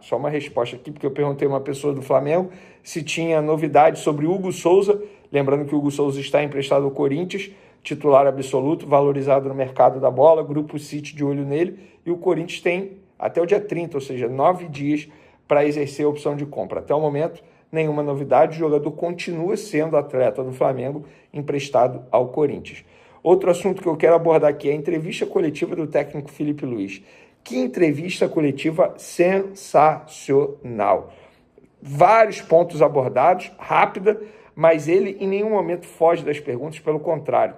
Só uma resposta aqui, porque eu perguntei a uma pessoa do Flamengo se tinha novidade sobre Hugo Souza, lembrando que o Hugo Souza está emprestado ao Corinthians, titular absoluto, valorizado no mercado da bola, Grupo City de olho nele, e o Corinthians tem até o dia 30, ou seja, 9 dias para exercer a opção de compra. Até o momento, nenhuma novidade, o jogador continua sendo atleta do Flamengo, emprestado ao Corinthians. Outro assunto que eu quero abordar aqui é a entrevista coletiva do técnico Felipe Luiz. Que entrevista coletiva sensacional. Vários pontos abordados, rápida, mas ele em nenhum momento foge das perguntas, pelo contrário.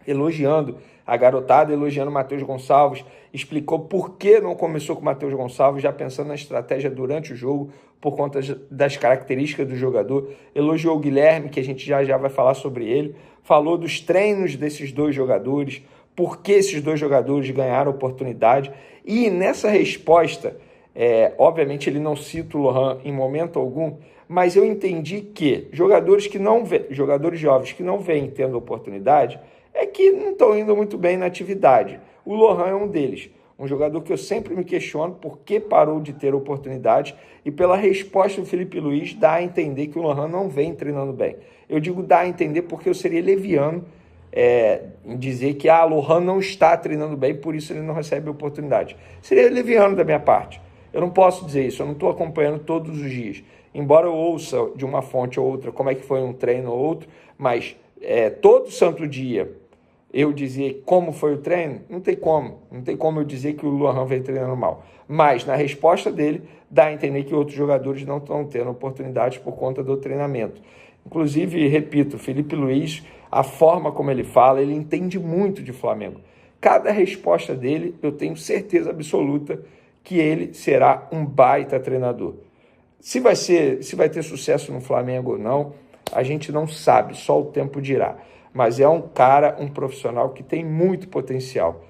Elogiando a garotada, elogiando o Matheus Gonçalves, explicou por que não começou com o Matheus Gonçalves, já pensando na estratégia durante o jogo, por conta das características do jogador. Elogiou o Guilherme, que a gente já vai falar sobre ele. Falou dos treinos desses dois jogadores, por que esses dois jogadores ganharam oportunidade. E nessa resposta, obviamente ele não cita o Lohan em momento algum, mas eu entendi que jogadores jovens que não vêm tendo oportunidade, é que não estão indo muito bem na atividade. O Lohan é um deles, um jogador que eu sempre me questiono por que parou de ter oportunidade, e pela resposta do Felipe Luiz dá a entender que o Lohan não vem treinando bem. Eu digo dá a entender porque eu seria leviano em dizer que o Lohan não está treinando bem, por isso ele não recebe oportunidade. Seria leviano da minha parte. Eu não posso dizer isso, eu não estou acompanhando todos os dias. Embora eu ouça de uma fonte ou outra como é que foi um treino ou outro, mas todo santo dia eu dizer como foi o treino, não tem como eu dizer que o Lohan vem treinando mal. Mas na resposta dele, dá a entender que outros jogadores não estão tendo oportunidades por conta do treinamento. Inclusive, repito, Felipe Luiz, a forma como ele fala, ele entende muito de Flamengo. Cada resposta dele, eu tenho certeza absoluta que ele será um baita treinador. Se vai ter sucesso no Flamengo ou não, a gente não sabe, só o tempo dirá. Mas é um profissional que tem muito potencial.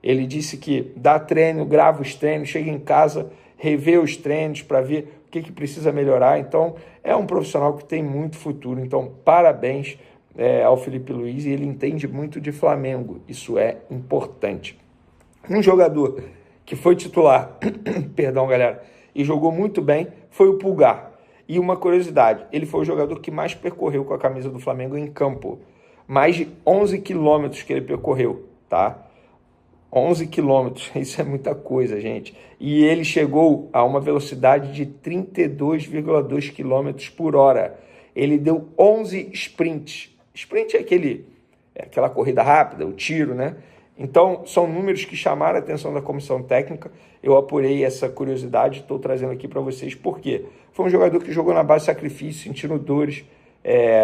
Ele disse que dá treino, grava os treinos, chega em casa, revê os treinos para ver o que precisa melhorar. Então, é um profissional que tem muito futuro. Então, parabéns ao Felipe Luiz, e ele entende muito de Flamengo. Isso é importante. Um jogador que foi titular, perdão, galera, e jogou muito bem, foi o Pulgar. E uma curiosidade, ele foi o jogador que mais percorreu com a camisa do Flamengo em campo. Mais de 11 quilômetros que ele percorreu, tá? 11 quilômetros, isso é muita coisa, gente. E ele chegou a uma velocidade de 32,2 quilômetros por hora. Ele deu 11 sprints. Sprint é aquela corrida rápida, o tiro, né? Então, são números que chamaram a atenção da comissão técnica. Eu apurei essa curiosidade, estou trazendo aqui para vocês. Por quê? Foi um jogador que jogou na base de sacrifício, sentindo dores,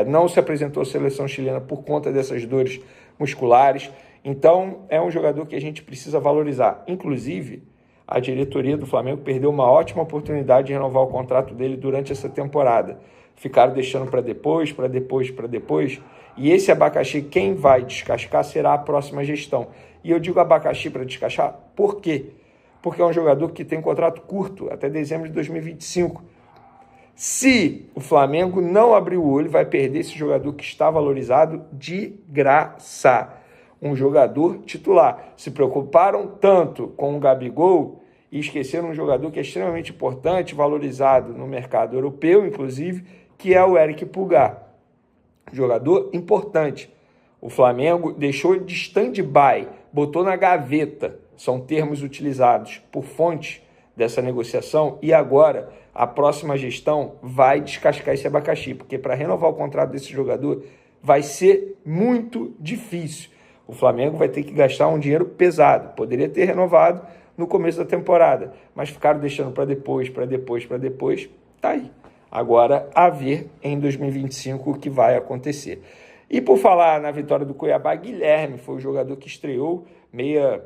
não se apresentou à seleção chilena por conta dessas dores musculares. Então, é um jogador que a gente precisa valorizar. Inclusive, a diretoria do Flamengo perdeu uma ótima oportunidade de renovar o contrato dele durante essa temporada. Ficaram deixando para depois. E esse abacaxi, quem vai descascar será a próxima gestão. E eu digo abacaxi para descascar, por quê? Porque é um jogador que tem contrato curto, até dezembro de 2025. Se o Flamengo não abrir o olho, vai perder esse jogador que está valorizado de graça. Um jogador titular. Se preocuparam tanto com o Gabigol e esqueceram um jogador que é extremamente importante, valorizado no mercado europeu, inclusive, que é o Eric Pulgar. Jogador importante. O Flamengo deixou de stand-by, botou na gaveta, são termos utilizados por fontes dessa negociação, e agora a próxima gestão vai descascar esse abacaxi, porque para renovar o contrato desse jogador vai ser muito difícil. O Flamengo vai ter que gastar um dinheiro pesado. Poderia ter renovado no começo da temporada, mas ficaram deixando para depois, tá aí. Agora, a ver em 2025 o que vai acontecer. E por falar na vitória do Cuiabá, Guilherme foi o jogador que estreou, meia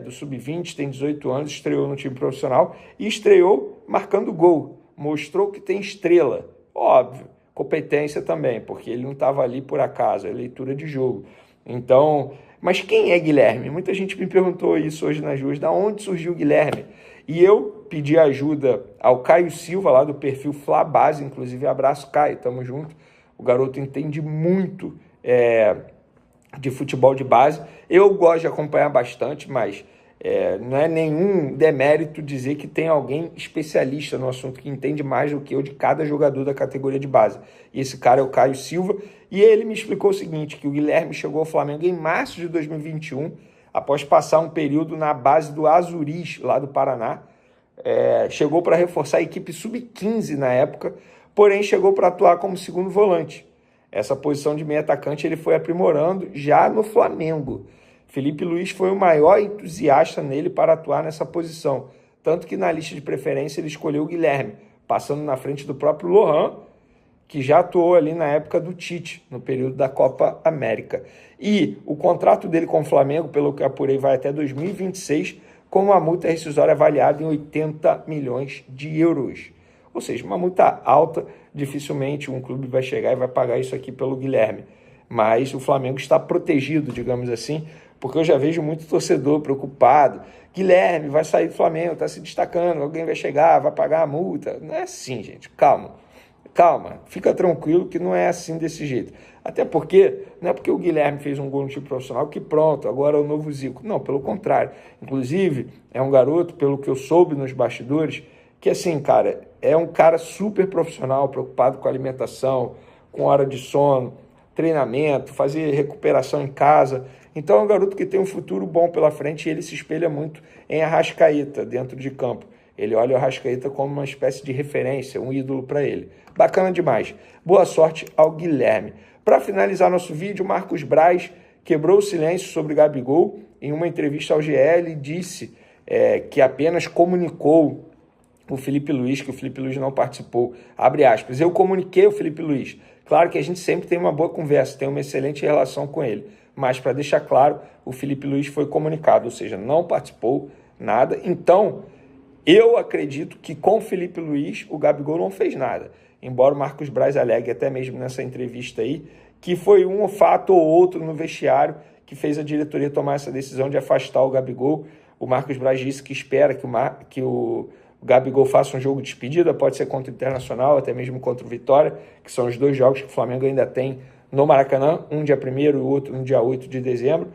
do Sub-20, tem 18 anos, estreou no time profissional e estreou marcando gol. Mostrou que tem estrela, óbvio, competência também, porque ele não estava ali por acaso, é leitura de jogo. Então, mas quem é Guilherme? Muita gente me perguntou isso hoje nas ruas, da onde surgiu o Guilherme? E eu pedi ajuda ao Caio Silva, lá do perfil Flabase, inclusive abraço, Caio, tamo junto. O garoto entende muito de futebol de base. Eu gosto de acompanhar bastante, mas Não é nenhum demérito dizer que tem alguém especialista no assunto, que entende mais do que eu de cada jogador da categoria de base. E esse cara é o Caio Silva, e ele me explicou o seguinte, que o Guilherme chegou ao Flamengo em março de 2021, após passar um período na base do Azuris, lá do Paraná. Chegou para reforçar a equipe sub-15 na época, porém chegou para atuar como segundo volante. Essa posição de meio atacante ele foi aprimorando já no Flamengo. Felipe Luiz foi o maior entusiasta nele para atuar nessa posição, tanto que na lista de preferência ele escolheu o Guilherme, passando na frente do próprio Lohan, que já atuou ali na época do Tite, no período da Copa América. E o contrato dele com o Flamengo, pelo que apurei, vai até 2026, com uma multa rescisória avaliada em 80 milhões de euros. Ou seja, uma multa alta, dificilmente um clube vai chegar e vai pagar isso aqui pelo Guilherme. Mas o Flamengo está protegido, digamos assim, porque eu já vejo muito torcedor preocupado. Guilherme vai sair do Flamengo, está se destacando, alguém vai chegar, vai pagar a multa. Não é assim, gente, calma, fica tranquilo que não é assim desse jeito. Até porque, não é porque o Guilherme fez um gol no time profissional que pronto, agora é o novo Zico. Não, pelo contrário. Inclusive, é um garoto, pelo que eu soube nos bastidores, que assim, cara, é um cara super profissional, preocupado com alimentação, com hora de sono, treinamento, fazer recuperação em casa. Então é um garoto que tem um futuro bom pela frente e ele se espelha muito em Arrascaeta dentro de campo. Ele olha o Arrascaeta como uma espécie de referência, um ídolo para ele. Bacana demais. Boa sorte ao Guilherme. Para finalizar nosso vídeo, Marcos Braz quebrou o silêncio sobre Gabigol. Em uma entrevista ao GL, disse que apenas comunicou o Felipe Luiz, que o Felipe Luiz não participou. Abre aspas. Eu comuniquei o Felipe Luiz. Claro que a gente sempre tem uma boa conversa, tem uma excelente relação com ele. Mas, para deixar claro, o Felipe Luiz foi comunicado, ou seja, não participou nada. Então, eu acredito que com o Felipe Luiz, o Gabigol não fez nada. Embora o Marcos Braz alegue, até mesmo nessa entrevista aí, que foi um fato ou outro no vestiário que fez a diretoria tomar essa decisão de afastar o Gabigol. O Marcos Braz disse que espera que o Gabigol faça um jogo de despedida, pode ser contra o Internacional, até mesmo contra o Vitória, que são os dois jogos que o Flamengo ainda tem no Maracanã, um dia 1º e o outro no dia 8 de dezembro.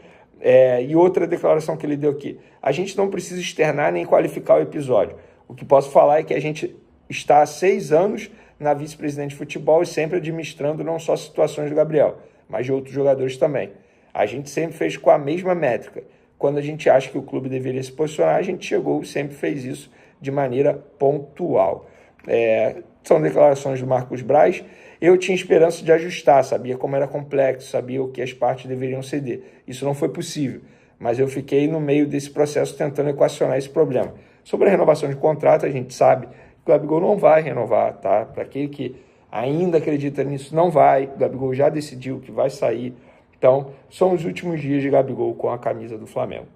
E outra declaração que ele deu aqui: a gente não precisa externar nem qualificar o episódio. O que posso falar é que a gente está há 6 anos na vice-presidente de futebol e sempre administrando não só situações do Gabriel, mas de outros jogadores também. A gente sempre fez com a mesma métrica. Quando a gente acha que o clube deveria se posicionar, a gente chegou e sempre fez isso de maneira pontual. São declarações do Marcos Braz. Eu tinha esperança de ajustar, sabia como era complexo, sabia o que as partes deveriam ceder. Isso não foi possível, mas eu fiquei no meio desse processo tentando equacionar esse problema. Sobre a renovação de contrato, a gente sabe que o Gabigol não vai renovar, tá? Para aquele que ainda acredita nisso, não vai. O Gabigol já decidiu que vai sair. Então, são os últimos dias de Gabigol com a camisa do Flamengo.